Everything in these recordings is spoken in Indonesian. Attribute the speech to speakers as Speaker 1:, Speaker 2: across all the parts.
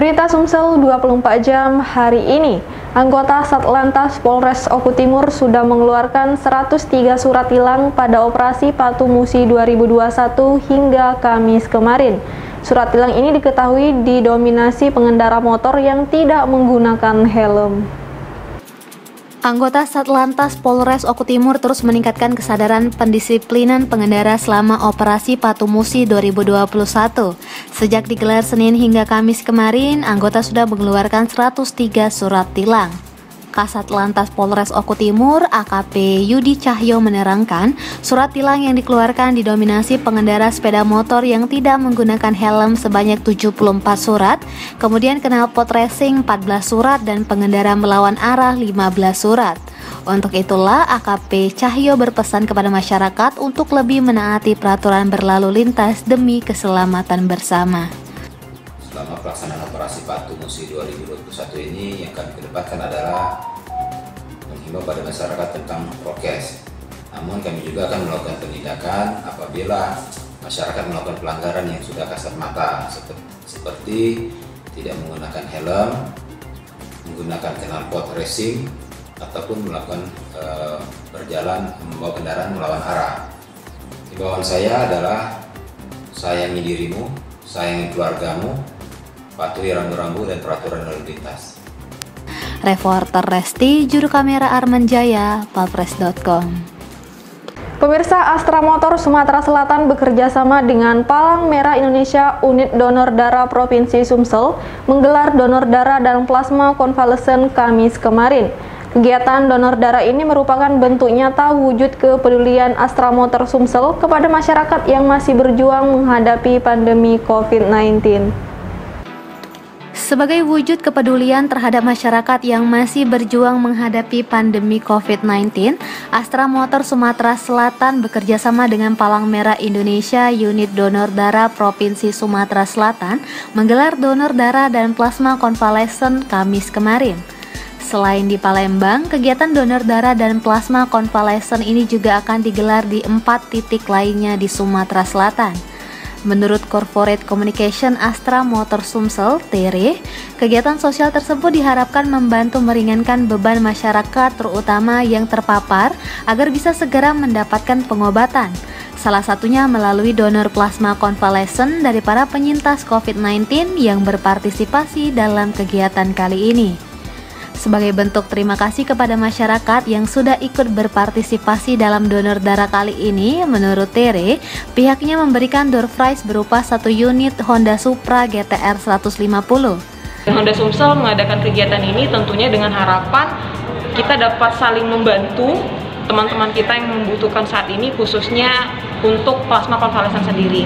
Speaker 1: Berita Sumsel 24 jam hari ini, anggota Satlantas Polres Oku Timur sudah mengeluarkan 103 surat tilang pada operasi Patu Musi 2021 hingga Kamis kemarin. Surat tilang ini diketahui didominasi pengendara motor yang tidak menggunakan helm.
Speaker 2: Anggota Satlantas Polres Oku Timur terus meningkatkan kesadaran pendisiplinan pengendara selama operasi Patu Musi 2021. Sejak digelar Senin hingga Kamis kemarin, anggota sudah mengeluarkan 103 surat tilang. Kasat Lantas Polres Oku Timur AKP Yudi Cahyo menerangkan, surat tilang yang dikeluarkan didominasi pengendara sepeda motor yang tidak menggunakan helm sebanyak 74 surat, kemudian knalpot racing 14 surat dan pengendara melawan arah 15 surat. Untuk itulah AKP Cahyo berpesan kepada masyarakat untuk lebih menaati peraturan berlalu lintas demi keselamatan bersama.
Speaker 3: Selama pelaksanaan operasi Patu Musi 2021 ini yang kami kedepankan adalah menghimbau pada masyarakat tentang prokes. Namun kami juga akan melakukan penindakan apabila masyarakat melakukan pelanggaran yang sudah kasat mata seperti tidak menggunakan helm, menggunakan knalpot racing, ataupun melakukan berjalan membawa kendaraan melawan arah. Himbauan saya adalah sayangi dirimu, sayangi keluargamu, patuhi rambu-rambu dan peraturan lalu lintas.
Speaker 2: Reporter Resti, juru kamera Arman Jaya, palpres.com.
Speaker 1: Pemirsa, Astra Motor Sumatera Selatan bekerja sama dengan Palang Merah Indonesia Unit Donor Darah Provinsi Sumsel menggelar donor darah dan plasma konvalesen Kamis kemarin. Kegiatan donor darah ini merupakan bentuk nyata wujud kepedulian Astra Motor Sumsel kepada masyarakat yang masih berjuang menghadapi pandemi COVID-19.
Speaker 2: Sebagai wujud kepedulian terhadap masyarakat yang masih berjuang menghadapi pandemi COVID-19, Astra Motor Sumatera Selatan bekerjasama dengan Palang Merah Indonesia Unit Donor Darah Provinsi Sumatera Selatan menggelar donor darah dan plasma konvalesen Kamis kemarin. Selain di Palembang, kegiatan donor darah dan plasma konvalesen ini juga akan digelar di 4 titik lainnya di Sumatera Selatan. Menurut Corporate Communication Astra Motor Sumsel, TR, kegiatan sosial tersebut diharapkan membantu meringankan beban masyarakat terutama yang terpapar agar bisa segera mendapatkan pengobatan. Salah satunya melalui donor plasma konvalesen dari para penyintas COVID-19 yang berpartisipasi dalam kegiatan kali ini. Sebagai bentuk terima kasih kepada masyarakat yang sudah ikut berpartisipasi dalam donor darah kali ini, menurut Tere, pihaknya memberikan door prize berupa 1 unit Honda Supra GTR 150.
Speaker 4: Honda Sumsel mengadakan kegiatan ini tentunya dengan harapan kita dapat saling membantu teman-teman kita yang membutuhkan saat ini, khususnya untuk plasma konvalesen sendiri.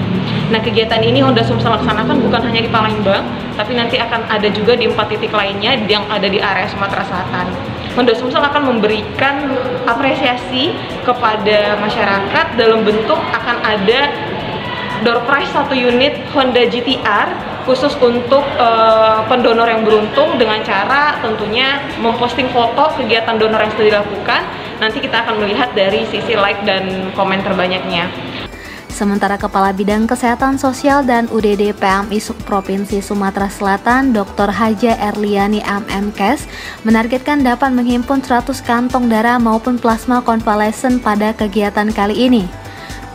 Speaker 4: Nah, kegiatan ini Honda Sumsel laksanakan bukan hanya di Palembang, tapi nanti akan ada juga di 4 titik lainnya yang ada di area Sumatera Selatan. Honda Sumsel akan memberikan apresiasi kepada masyarakat dalam bentuk akan ada door prize 1 unit Honda GTR khusus untuk pendonor yang beruntung dengan cara tentunya memposting foto kegiatan donor yang sudah dilakukan. Nanti kita akan melihat dari sisi like dan komen terbanyaknya.
Speaker 2: Sementara Kepala Bidang Kesehatan Sosial dan UDD PMI Provinsi Sumatera Selatan, Dr. Haja Erliani MMkes, menargetkan dapat menghimpun 100 kantong darah maupun plasma konvalesen pada kegiatan kali ini.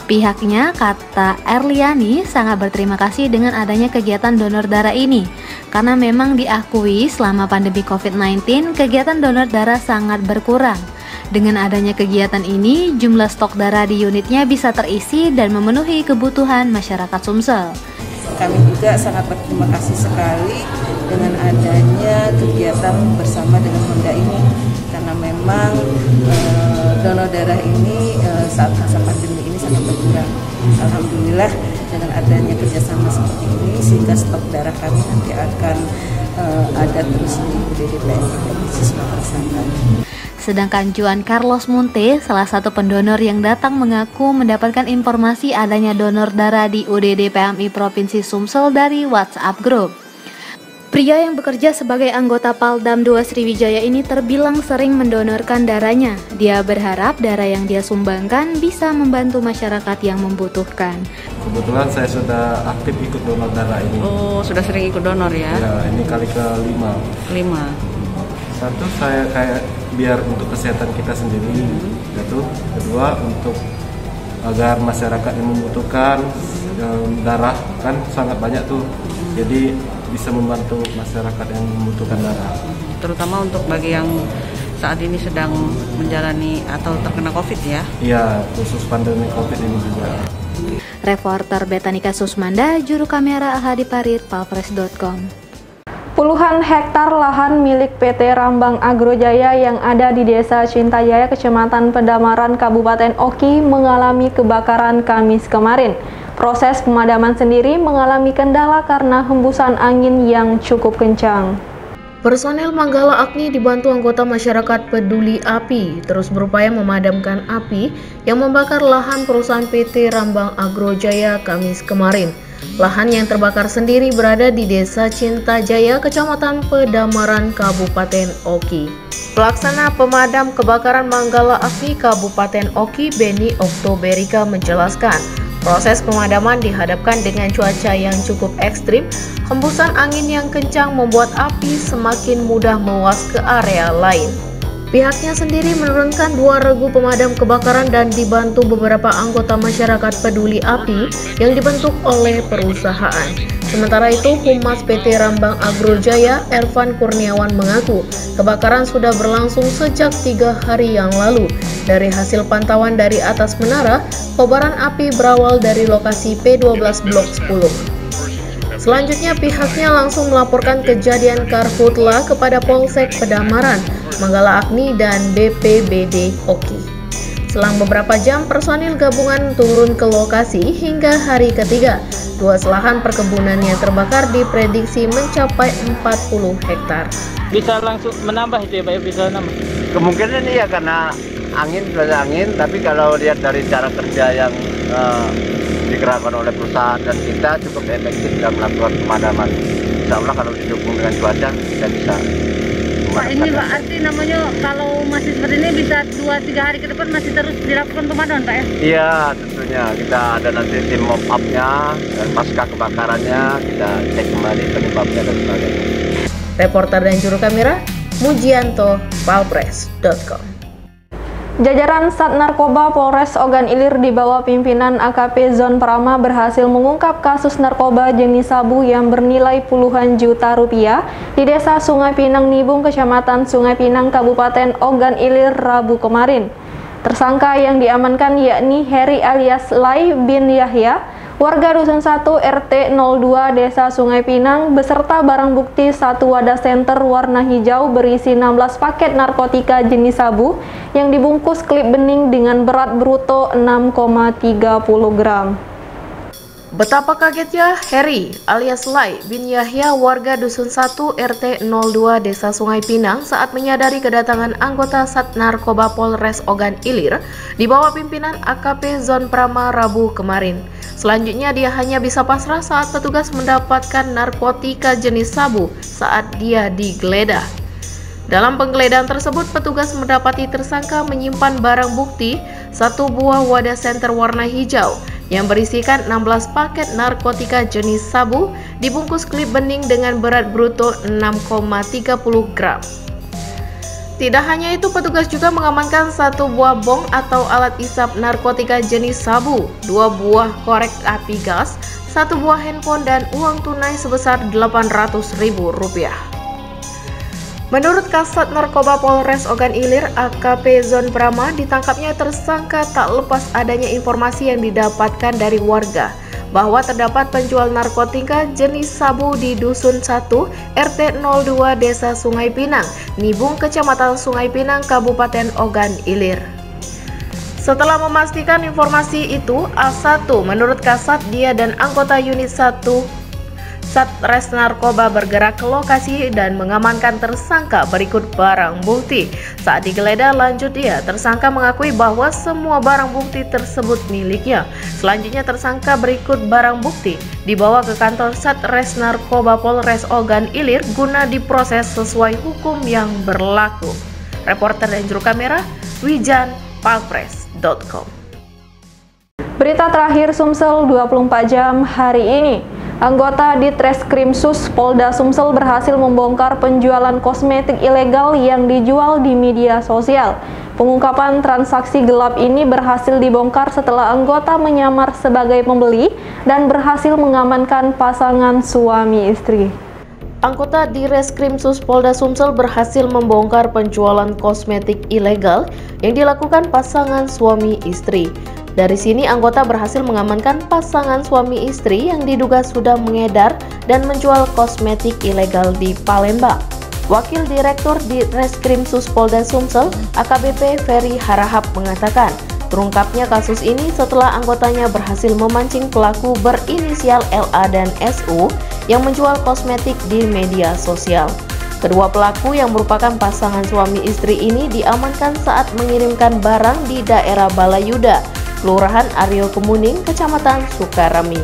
Speaker 2: Pihaknya, kata Erliani, sangat berterima kasih dengan adanya kegiatan donor darah ini, karena memang diakui selama pandemi COVID-19, kegiatan donor darah sangat berkurang. Dengan adanya kegiatan ini, jumlah stok darah di unitnya bisa terisi dan memenuhi kebutuhan masyarakat Sumsel.
Speaker 5: Kami juga sangat berterima kasih sekali dengan adanya kegiatan bersama dengan Honda ini, karena memang donor darah ini saat masa pandemi ini sangat berkurang. Alhamdulillah dengan adanya kerjasama seperti ini, sehingga stok darah kami nanti akan ada terus di UDD PMI Provinsi Sumatera Selatan.
Speaker 2: Sedangkan Juan Carlos Munte, salah satu pendonor yang datang, mengaku mendapatkan informasi adanya donor darah di UDD PMI Provinsi Sumsel dari WhatsApp Group. Pria yang bekerja sebagai anggota Paldam 2 Sriwijaya ini terbilang sering mendonorkan darahnya. Dia berharap darah yang dia sumbangkan bisa membantu masyarakat yang membutuhkan.
Speaker 6: Kebetulan saya sudah aktif ikut donor darah ini.
Speaker 5: Oh, sudah sering ikut donor ya?
Speaker 6: Ya, ini kali ke-5.
Speaker 5: 5.
Speaker 6: Satu, saya kayak biar untuk kesehatan kita sendiri. Satu. Kedua, untuk agar masyarakat yang membutuhkan darah, kan sangat banyak tuh. Jadi bisa membantu masyarakat yang membutuhkan darah. Terutama untuk bagi yang saat ini sedang menjalani atau terkena COVID ya? Iya, khusus pandemi COVID ini juga.
Speaker 2: Reporter Betanika Susmanda, juru kamera Hadi Parit, palpres.com.
Speaker 1: Puluhan hektar lahan milik PT Rambang Agrojaya yang ada di Desa Cintajaya, Kecamatan Pedamaran, Kabupaten Oki mengalami kebakaran Kamis kemarin. Proses pemadaman sendiri mengalami kendala karena hembusan angin yang cukup kencang.
Speaker 7: Personel Manggala Agni dibantu anggota masyarakat peduli api terus berupaya memadamkan api yang membakar lahan perusahaan PT Rambang Agrojaya Kamis kemarin. Lahan yang terbakar sendiri berada di Desa Cintajaya, Kecamatan Pedamaran, Kabupaten Oki. Pelaksana pemadam kebakaran Manggala Agni Kabupaten Oki, Beni Oktoberika menjelaskan, proses pemadaman dihadapkan dengan cuaca yang cukup ekstrim. Hembusan angin yang kencang membuat api semakin mudah meluas ke area lain. Pihaknya sendiri menurunkan 2 regu pemadam kebakaran dan dibantu beberapa anggota masyarakat peduli api yang dibentuk oleh perusahaan. Sementara itu, Humas PT Rambang Agrojaya, Ervan Kurniawan mengaku, kebakaran sudah berlangsung sejak 3 hari yang lalu. Dari hasil pantauan dari atas menara, kobaran api berawal dari lokasi P12 Blok 10. Selanjutnya pihaknya langsung melaporkan kejadian karhutla kepada Polsek Pedamaran, Manggala Agni, dan BPBD Oki. Selang beberapa jam, personil gabungan turun ke lokasi hingga hari ketiga. 2 lahan perkebunan yang terbakar diprediksi mencapai 40 hektar.
Speaker 8: Bisa langsung menambah itu ya Pak, bisa nambah?
Speaker 9: Kemungkinan iya karena angin, tapi kalau lihat dari cara kerja yang digerakkan oleh perusahaan dan kita cukup efektif dalam melakukan pemadaman. Insya Allah kalau didukung dengan cuaca kita bisa.
Speaker 10: Pak, ini Pak, arti namanya kalau masih seperti ini bisa 2-3 hari ke depan masih terus dilakukan pemadaman Pak ya?
Speaker 9: Iya, tentunya kita ada nanti tim mop up-nya dan pasca kebakarannya kita cek kembali penyebabnya dan sebagainya.
Speaker 7: Reporter dan juru kamera Mujianto, palpres.com.
Speaker 1: Jajaran Sat Narkoba Polres Ogan Ilir di bawah pimpinan AKP Zon Prama berhasil mengungkap kasus narkoba jenis sabu yang bernilai puluhan juta rupiah di Desa Sungai Pinang Nibung, Kecamatan Sungai Pinang, Kabupaten Ogan Ilir, Rabu kemarin. Tersangka yang diamankan yakni Heri alias Lai bin Yahya, warga Dusun 1 RT 02 Desa Sungai Pinang, beserta barang bukti 1 wadah senter warna hijau berisi 16 paket narkotika jenis sabu yang dibungkus klip bening dengan berat bruto 6,30 gram.
Speaker 7: Betapa kagetnya Heri alias Lai bin Yahya, warga Dusun 1 RT 02 Desa Sungai Pinang saat menyadari kedatangan anggota Sat Narkoba Polres Ogan Ilir di bawah pimpinan AKP Zon Prama Rabu kemarin. Selanjutnya dia hanya bisa pasrah saat petugas mendapatkan narkotika jenis sabu saat dia digeledah. Dalam penggeledahan tersebut, petugas mendapati tersangka menyimpan barang bukti 1 buah wadah senter warna hijau yang berisikan 16 paket narkotika jenis sabu dibungkus klip bening dengan berat bruto 6,30 gram. Tidak hanya itu, petugas juga mengamankan 1 buah bong atau alat isap narkotika jenis sabu, 2 buah korek api gas, 1 buah handphone, dan uang tunai sebesar Rp800.000. Menurut Kasat Narkoba Polres Ogan Ilir, AKP Zon Prama, ditangkapnya tersangka tak lepas adanya informasi yang didapatkan dari warga bahwa terdapat penjual narkotika jenis sabu di Dusun 1 RT 02 Desa Sungai Pinang, Nibung, Kecamatan Sungai Pinang, Kabupaten Ogan Ilir. Setelah memastikan informasi itu, A1 menurut Kasat, dia dan anggota unit 1 Satres Narkoba bergerak ke lokasi dan mengamankan tersangka berikut barang bukti. Saat digeledah lanjut dia, tersangka mengakui bahwa semua barang bukti tersebut miliknya. Selanjutnya tersangka berikut barang bukti dibawa ke kantor Satres Narkoba Polres Ogan Ilir guna diproses sesuai hukum yang berlaku. Reporter dan juru kamera Wijan, palpres.com.
Speaker 1: Berita terakhir Sumsel 24 jam hari ini. Anggota Ditreskrimsus Polda Sumsel berhasil membongkar penjualan kosmetik ilegal yang dijual di media sosial. Pengungkapan transaksi gelap ini berhasil dibongkar setelah anggota menyamar sebagai pembeli dan berhasil mengamankan pasangan suami istri.
Speaker 7: Anggota Ditreskrimsus Polda Sumsel berhasil membongkar penjualan kosmetik ilegal yang dilakukan pasangan suami istri. Dari sini anggota berhasil mengamankan pasangan suami istri yang diduga sudah mengedar dan menjual kosmetik ilegal di Palembang. Wakil Direktur Ditreskrimsus Polda Sumsel, AKBP Ferry Harahap mengatakan, terungkapnya kasus ini setelah anggotanya berhasil memancing pelaku berinisial LA dan SU yang menjual kosmetik di media sosial. Kedua pelaku yang merupakan pasangan suami istri ini diamankan saat mengirimkan barang di daerah Balayuda, Kelurahan Aryo Kemuning, Kecamatan Sukarami.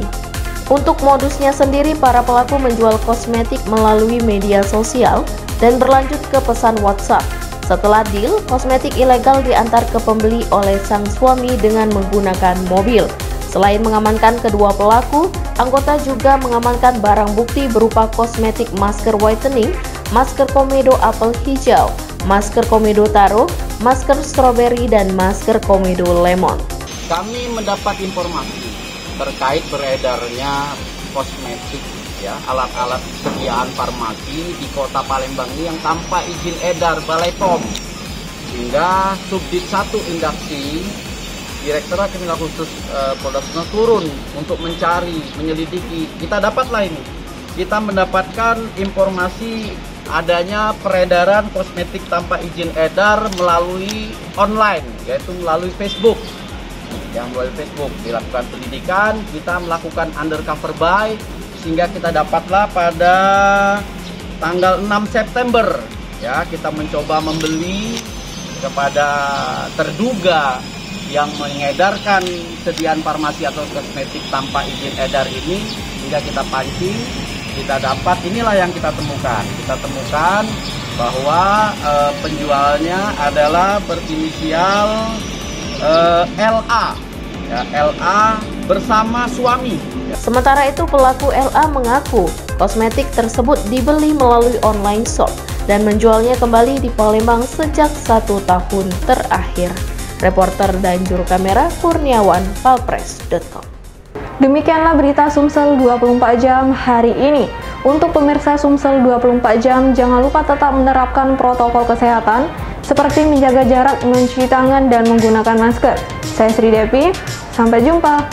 Speaker 7: Untuk modusnya sendiri, para pelaku menjual kosmetik melalui media sosial dan berlanjut ke pesan WhatsApp. Setelah deal, kosmetik ilegal diantar ke pembeli oleh sang suami dengan menggunakan mobil. Selain mengamankan kedua pelaku, anggota juga mengamankan barang bukti berupa kosmetik masker whitening, masker komedo apel hijau, masker komedo taro, masker stroberi, dan masker komedo lemon.
Speaker 11: Kami mendapat informasi terkait beredarnya kosmetik, ya, alat-alat sediaan farmasi di Kota Palembang ini yang tanpa izin edar Balai POM, hingga Subdit 1 Indaksi Direktorat Kriminal Khusus Polda Sumsel turun untuk mencari, menyelidiki. Kita dapatlah ini, kita mendapatkan informasi adanya peredaran kosmetik tanpa izin edar melalui online, yaitu melalui Facebook. Yang melalui Facebook dilakukan pendidikan, kita melakukan undercover buy, sehingga kita dapatlah pada tanggal 6 September, ya, kita mencoba membeli kepada terduga yang mengedarkan sediaan farmasi atau kosmetik tanpa izin edar ini, hingga kita pancing, kita dapat, inilah yang kita temukan. Kita temukan bahwa penjualnya adalah berinisial LA, ya, LA bersama suami.
Speaker 7: Sementara itu pelaku LA mengaku kosmetik tersebut dibeli melalui online shop dan menjualnya kembali di Palembang sejak 1 tahun terakhir. Reporter dan juru kamera Kurniawan, palpres.com.
Speaker 1: Demikianlah berita Sumsel 24 jam hari ini. Untuk pemirsa Sumsel 24 jam, jangan lupa tetap menerapkan protokol kesehatan seperti menjaga jarak, mencuci tangan, dan menggunakan masker. Saya Sri Devi, sampai jumpa.